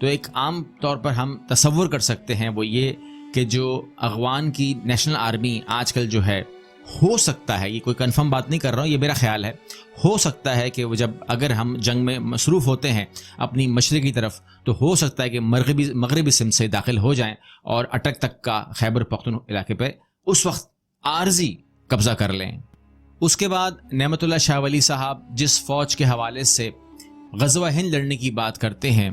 تو ایک عام طور پر ہم تصور کر سکتے ہیں وہ یہ کہ جو افغان کی نیشنل آرمی آج کل جو ہے، ہو سکتا ہے، یہ کوئی کنفرم بات نہیں کر رہا ہوں، یہ میرا خیال ہے، ہو سکتا ہے کہ وہ جب اگر ہم جنگ میں مصروف ہوتے ہیں اپنی مشرق کی طرف، تو ہو سکتا ہے کہ مغربی سمت سے داخل ہو جائیں اور اٹک تک کا خیبر پختونخوا علاقے پہ اس وقت عارضی قبضہ کر لیں۔ اس کے بعد نعمت اللہ شاہ ولی صاحب جس فوج کے حوالے سے غزوہ ہند لڑنے کی بات کرتے ہیں،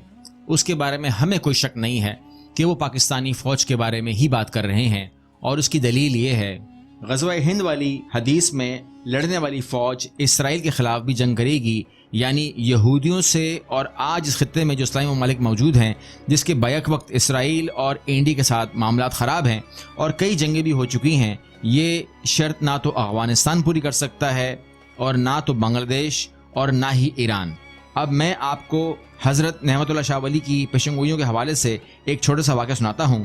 اس کے بارے میں ہمیں کوئی شک نہیں ہے کہ وہ پاکستانی فوج کے بارے میں ہی بات کر رہے ہیں، اور اس کی دلیل یہ ہے، غزوہ ہند والی حدیث میں لڑنے والی فوج اسرائیل کے خلاف بھی جنگ کرے گی، یعنی یہودیوں سے، اور آج اس خطے میں جو اسلامی ممالک موجود ہیں جس کے بیک وقت اسرائیل اور انڈیا کے ساتھ معاملات خراب ہیں اور کئی جنگیں بھی ہو چکی ہیں، یہ شرط نہ تو افغانستان پوری کر سکتا ہے اور نہ تو بنگلہ دیش اور نہ ہی ایران۔ اب میں آپ کو حضرت نعمت اللہ شاہ ولی کی پیشنگوئیوں کے حوالے سے ایک چھوٹا سا واقعہ سناتا ہوں۔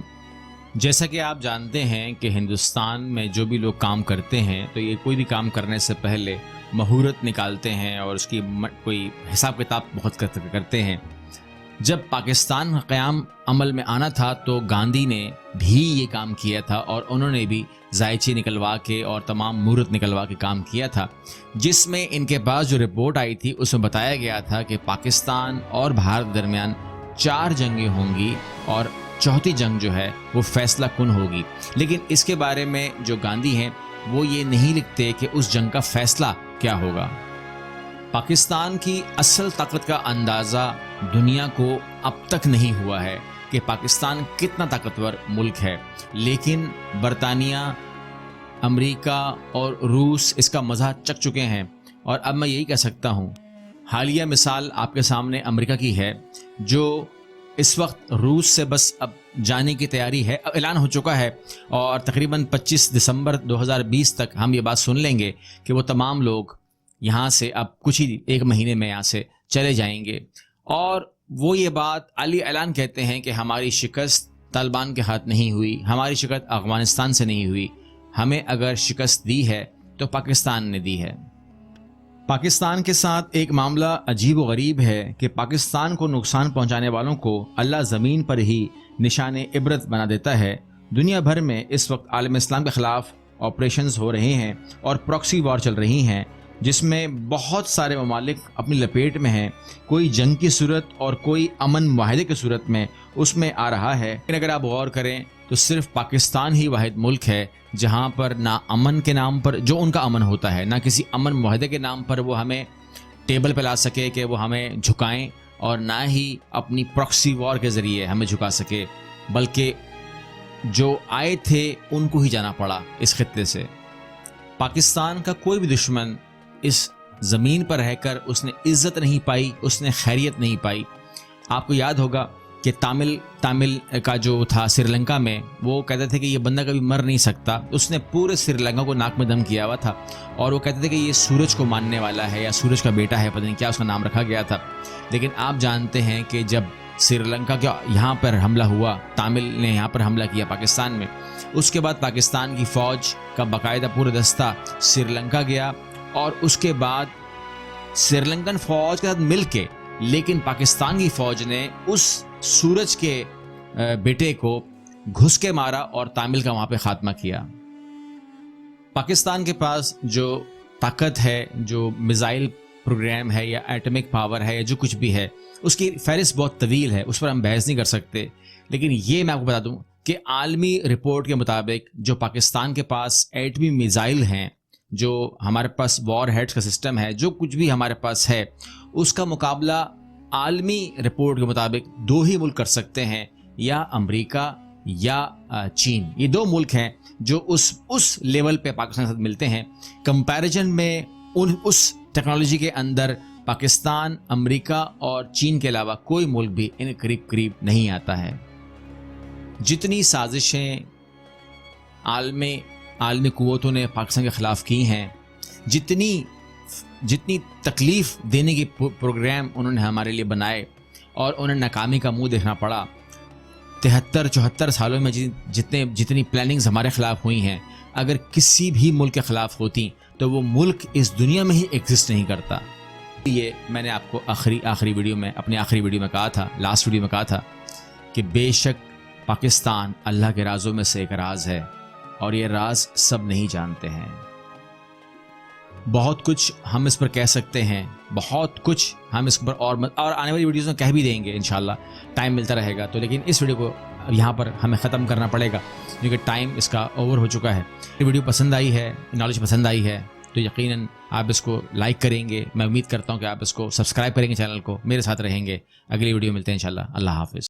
جیسا کہ آپ جانتے ہیں کہ ہندوستان میں جو بھی لوگ کام کرتے ہیں تو یہ کوئی بھی کام کرنے سے پہلے مہورت نکالتے ہیں اور اس کی کوئی حساب کتاب بہت کرتے ہیں۔ جب پاکستان قیام عمل میں آنا تھا تو گاندھی نے بھی یہ کام کیا تھا، اور انہوں نے بھی ذائچے نکلوا کے اور تمام مہورت نکلوا کے کام کیا تھا، جس میں ان کے پاس جو رپورٹ آئی تھی اس میں بتایا گیا تھا کہ پاکستان اور بھارت درمیان 4 جنگیں ہوں گی اور چوتھی جنگ جو ہے وہ فیصلہ کن ہوگی۔ لیکن اس کے بارے میں جو گاندھی ہیں وہ یہ نہیں لکھتے کہ اس جنگ کا فیصلہ کیا ہوگا۔ پاکستان کی اصل طاقت کا اندازہ دنیا کو اب تک نہیں ہوا ہے کہ پاکستان کتنا طاقتور ملک ہے، لیکن برطانیہ، امریکہ اور روس اس کا مزہ چکھ چکے ہیں۔ اور اب میں یہی کہہ سکتا ہوں، حالیہ مثال آپ کے سامنے امریکہ کی ہے، جو اس وقت روس سے بس اب جانے کی تیاری ہے، اب اعلان ہو چکا ہے، اور تقریباً 25 دسمبر 2020 تک ہم یہ بات سن لیں گے کہ وہ تمام لوگ یہاں سے اب کچھ ہی ایک مہینے میں یہاں سے چلے جائیں گے۔ اور وہ یہ بات علی اعلان کہتے ہیں کہ ہماری شکست طالبان کے ہاتھ نہیں ہوئی، ہماری شکست افغانستان سے نہیں ہوئی، ہمیں اگر شکست دی ہے تو پاکستان نے دی ہے۔ پاکستان کے ساتھ ایک معاملہ عجیب و غریب ہے کہ پاکستان کو نقصان پہنچانے والوں کو اللہ زمین پر ہی نشان عبرت بنا دیتا ہے۔ دنیا بھر میں اس وقت عالم اسلام کے خلاف آپریشنز ہو رہے ہیں اور پراکسی وار چل رہی ہیں، جس میں بہت سارے ممالک اپنی لپیٹ میں ہیں، کوئی جنگ کی صورت اور کوئی امن معاہدے کی صورت میں اس میں آ رہا ہے۔ لیکن اگر آپ غور کریں تو صرف پاکستان ہی واحد ملک ہے جہاں پر نہ امن کے نام پر، جو ان کا امن ہوتا ہے، نہ کسی امن معاہدے کے نام پر وہ ہمیں ٹیبل پہ لا سکے کہ وہ ہمیں جھکائیں، اور نہ ہی اپنی پراکسی وار کے ذریعے ہمیں جھکا سکے، بلکہ جو آئے تھے ان کو ہی جانا پڑا اس خطے سے۔ پاکستان کا کوئی بھی دشمن اس زمین پر رہ کر اس نے عزت نہیں پائی، اس نے خیریت نہیں پائی۔ آپ کو یاد ہوگا کہ تامل کا جو تھا سری لنکا میں، وہ کہتے تھے کہ یہ بندہ کبھی مر نہیں سکتا، اس نے پورے سری لنکا کو ناک میں دم کیا ہوا تھا، اور وہ کہتے تھے کہ یہ سورج کو ماننے والا ہے یا سورج کا بیٹا ہے، پتہ نہیں کیا اس کا نام رکھا گیا تھا۔ لیکن آپ جانتے ہیں کہ جب سری لنکا کا یہاں پر حملہ ہوا، تامل نے یہاں پر حملہ کیا پاکستان میں، اس کے بعد پاکستان کی فوج کا باقاعدہ پورا دستہ سری لنکا گیا، اور اس کے بعد سری لنکن فوج کے ساتھ مل کے، لیکن پاکستان کی فوج نے اس سورج کے بیٹے کو گھس کے مارا اور تامل کا وہاں پہ خاتمہ کیا۔ پاکستان کے پاس جو طاقت ہے، جو میزائل پروگرام ہے یا ایٹمک پاور ہے یا جو کچھ بھی ہے، اس کی فہرست بہت طویل ہے، اس پر ہم بحث نہیں کر سکتے۔ لیکن یہ میں آپ کو بتا دوں کہ عالمی رپورٹ کے مطابق جو پاکستان کے پاس ایٹمی میزائل ہیں، جو ہمارے پاس وار ہیڈز کا سسٹم ہے، جو کچھ بھی ہمارے پاس ہے، اس کا مقابلہ عالمی رپورٹ کے مطابق 2 ہی ملک کر سکتے ہیں، یا امریکہ یا چین۔ یہ 2 ملک ہیں جو اس لیول پہ پاکستان کے ساتھ ملتے ہیں۔ کمپیریزن میں اس ٹیکنالوجی کے اندر پاکستان، امریکہ اور چین کے علاوہ کوئی ملک بھی ان قریب نہیں آتا ہے۔ جتنی سازشیں عالمی قوتوں نے پاکستان کے خلاف کی ہیں، جتنی تکلیف دینے کی پروگرام انہوں نے ہمارے لیے بنائے، اور انہیں ناکامی کا منہ دیکھنا پڑا۔ 73-74 سالوں میں جتنی پلاننگز ہمارے خلاف ہوئی ہیں، اگر کسی بھی ملک کے خلاف ہوتی تو وہ ملک اس دنیا میں ہی ایگزسٹ نہیں کرتا۔ یہ میں نے آپ کو آخری ویڈیو میں اپنی آخری ویڈیو میں کہا تھا، لاسٹ ویڈیو میں کہا تھا کہ بے شک پاکستان اللہ کے رازوں میں سے ایک راز ہے اور یہ راز سب نہیں جانتے ہیں۔ بہت کچھ ہم اس پر کہہ سکتے ہیں، بہت کچھ ہم اس پر اور آنے والی ویڈیوز میں کہہ بھی دیں گے انشاءاللہ، ٹائم ملتا رہے گا تو، لیکن اس ویڈیو کو یہاں پر ہمیں ختم کرنا پڑے گا کیونکہ ٹائم اس کا اوور ہو چکا ہے۔ یہ ویڈیو پسند آئی ہے، نالج پسند آئی ہے تو یقیناً آپ اس کو لائک کریں گے، میں امید کرتا ہوں کہ آپ اس کو سبسکرائب کریں گے چینل کو، میرے ساتھ رہیں گے۔ اگلی ویڈیو ملتے ہیں انشاءاللہ، اللہ حافظ۔